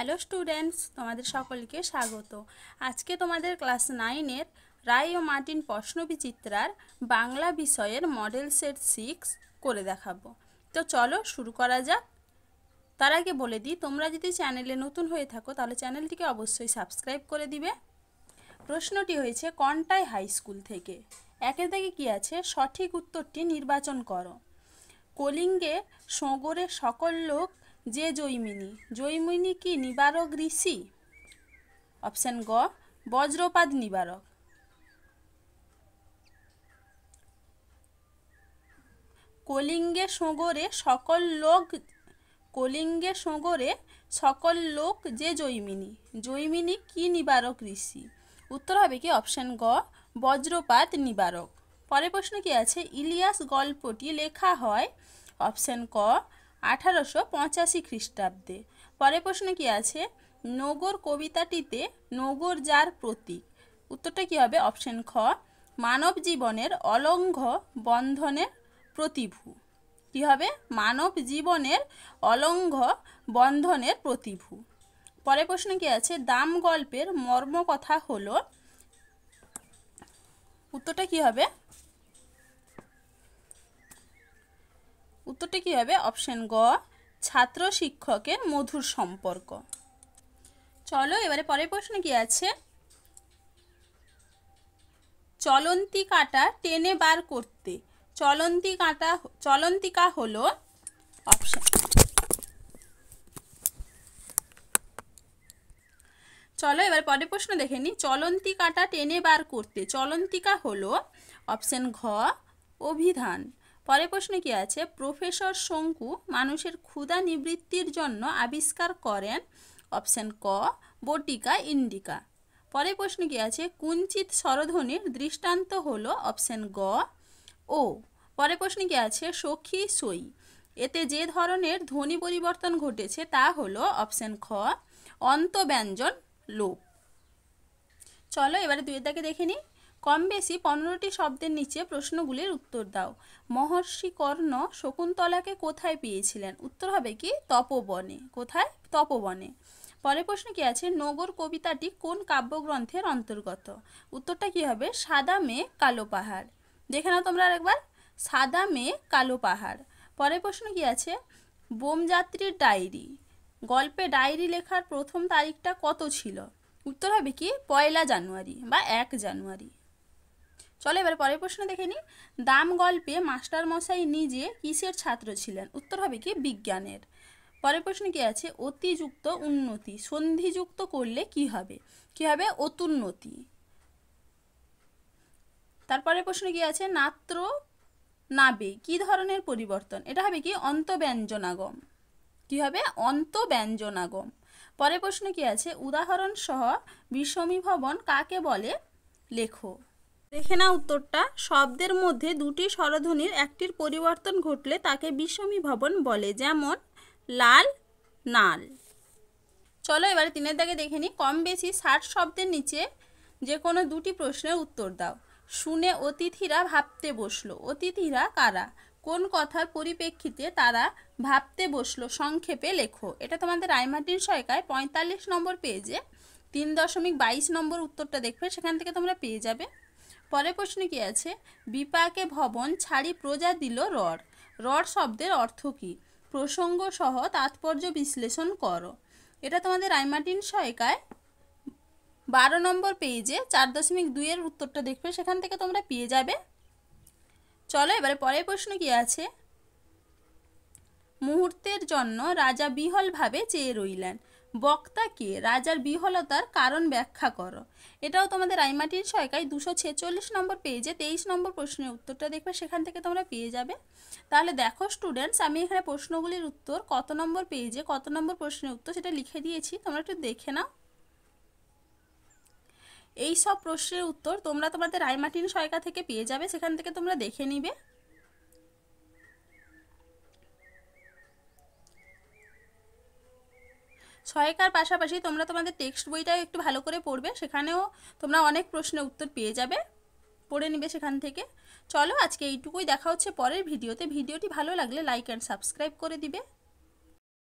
Hello students, তোমাদের সকলকে স্বাগত। আজকে তোমাদের ক্লাস 9-এর রায় ও মার্টিন প্রশ্নবিচিত্রার বাংলা বিষয়ের মডেল সেট 6 করে দেখাবো। তো চলো শুরু করা যাক। তার আগে বলে দিই, তোমরা যদি চ্যানেলে নতুন হয়ে থাকো তাহলে চ্যানেলটিকে অবশ্যই সাবস্ক্রাইব করে দিবে। প্রশ্নটি হয়েছে কন্টাই হাই স্কুল থেকে। একের দাগে কি আছে? সঠিক উত্তরটি নির্বাচন করো। কলিঙ্গে সগরে সকল লোক যে জৈমিনী, জৈমিনী কি নিবারক ঋষি? অপশন গ বজ্রপাত নিবারক। কলিঙ্গে সগরে সকল লোক, কলিঙ্গে সগরে সকল লোক যে জৈমিনী, জৈমিনী কি নিবারক ঋষি? উত্তর হবে কি অপশন গ বজ্রপাত নিবারক। পরের প্রশ্ন কি আছে? ইলিয়াস গল্পটি লেখা হয় অপশন ক 1885 খ্রিস্টাব্দে। পরের প্রশ্ন কি আছে? নগর কবিতাটিতে নগর যার প্রতীক। উত্তরটা কি হবে? অপশন খ মানব জীবনের অলঙ্ঘ বন্ধনের প্রতিভূ। কি হবে? মানব জীবনের অলঙ্ঘ বন্ধনের প্রতিভূ। পরের প্রশ্ন কি আছে? দাম গল্পের মর্ম কথা হলো। উত্তরটা কি হবে? উত্তরটা কি হবে? অপশন গ ছাত্র শিক্ষকের মধুর সম্পর্ক। চলো এবারে পরের প্রশ্ন কি আছে? চলন্তি কাঁটা টেনে বার করতে। চলন্তিকা হলো অপশন। চলো এবার পরের প্রশ্ন দেখে নিই। চলন্তি কাঁটা টেনে বার করতে, চলন্তিকা হলো অপশন ঘ অভিধান। পরের প্রশ্ন কি আছে? প্রফেসর শঙ্কু মানুষের ক্ষুধা নিবৃত্তির জন্য আবিষ্কার করেন অপশন ক বটিকা ইন্ডিকা। পরের প্রশ্ন কি আছে? কুঞ্চিত স্বরধ্বনির দৃষ্টান্ত হলো অপশন গ ও। পরের প্রশ্ন কি আছে? সখী সই, এতে যে ধরনের ধ্বনি পরিবর্তন ঘটেছে তা হলো অপশন খ অন্তব্যঞ্জন লোপ। চলো এবারে দুইয়ের দাগে দেখে নিই। কম বেশি 15টি শব্দের নিচে প্রশ্নগুলির উত্তর দাও। মহর্ষি কর্ণ শকুন্তলাকে কোথায় পেয়েছিলেন? উত্তর হবে কি তপবনে। কোথায়? তপবনে। পরের প্রশ্ন কি আছে? নগর কবিতাটি কোন কাব্যগ্রন্থের অন্তর্গত? উত্তরটা কি হবে? সাদা মেয়ে কালো পাহাড়। দেখে নাও তোমরা আরেকবার, সাদা মেয়ে কালো পাহাড়। পরের প্রশ্ন কি আছে? বোমযাত্রীর ডায়েরি গল্পে ডায়েরি লেখার প্রথম তারিখটা কত ছিল? উত্তর হবে কি 1 জানুয়ারি বা 1 জানুয়ারি। চলো এবার পরের প্রশ্ন দেখে নিই। দাম গল্পে মাস্টারমশাই নিজে কিসের ছাত্র ছিলেন? উত্তর হবে কি বিজ্ঞানের। পরের প্রশ্ন কি আছে? অতিযুক্ত উন্নতি সন্ধিযুক্ত করলে কি হবে? কি হবে? অতুন্নতি। তারপরে প্রশ্ন কি আছে? নাত্র নাবে কি ধরনের পরিবর্তন? এটা হবে কি অন্তব্যঞ্জনাগম। কি হবে? অন্তব্যঞ্জনাগম। পরের প্রশ্ন কি আছে? উদাহরণ সহ বিষমীভবন কাকে বলে? লেখো। দেখে না উত্তরটা। শব্দের মধ্যে দুটি স্বরধ্বনির একটির পরিবর্তন ঘটলে তাকে বিষমীভবন বলে, যেমন লাল নাল। চলো এবারে 3-এর দাগে দেখে নিই। কম বেশি 60 শব্দের নিচে যে কোনো দুটি প্রশ্নের উত্তর দাও। শুনে অতিথিরা ভাবতে বসলো। অতিথিরা কারা? কোন কথার পরিপ্রেক্ষিতে তারা ভাবতে বসলো? সংক্ষেপে লেখো। এটা তোমাদের রায় মার্টিন সহায়িকায় 45 নম্বর পেজে 3.22 নম্বর উত্তরটা দেখবে, সেখান থেকে তোমরা পেয়ে যাবে। পরের প্রশ্ন কি আছে? বিপাকে ভবন ছাড়ি প্রজা দিল রড। রড শব্দের অর্থ কী? প্রসঙ্গ সহ তাৎপর্য বিশ্লেষণ করো। এটা তোমাদের রায় মার্টিন সহায়িকায় 12 নম্বর পেজে 4.2 এর উত্তরটা দেখবে, সেখান থেকে তোমরা পেয়ে যাবে। চলো এবারে পরের প্রশ্ন কি আছে? মুহূর্তের জন্য রাজা বিহলভাবে চেয়ে রইলেন। বক্তাকে রাজার বিহলতার কারণ ব্যাখ্যা করো। এটাও তোমাদের রায় মার্টিন সহায়িকায় 246 নম্বর পেজে 23 নম্বর প্রশ্নের উত্তরটা দেখবে, সেখান থেকে তোমরা পেয়ে যাবে। তাহলে দেখো স্টুডেন্টস, আমি এখানে প্রশ্নগুলির উত্তর কত নম্বর পেজে কত নম্বর প্রশ্নের উত্তর সেটা লিখে দিয়েছি, তোমরা একটু দেখে নাও। এই সব প্রশ্নের উত্তর তোমরা তোমাদের রায় মার্টিন সহায়িকা থেকে পেয়ে যাবে, সেখান থেকে তোমরা দেখে নিবে। সহায়িকার পাশাপাশি তোমরা তোমাদের টেক্সট বইটাও একটু ভালো করে পড়বে, সেখানেও তোমরা অনেক প্রশ্নের উত্তর পেয়ে যাবে, পড়ে নিবে সেখান থেকে। চলো আজকে এইটুকুই, দেখা হচ্ছে পরের ভিডিওতে। ভিডিওটি ভালো লাগলে লাইক অ্যান্ড সাবস্ক্রাইব করে দিবে।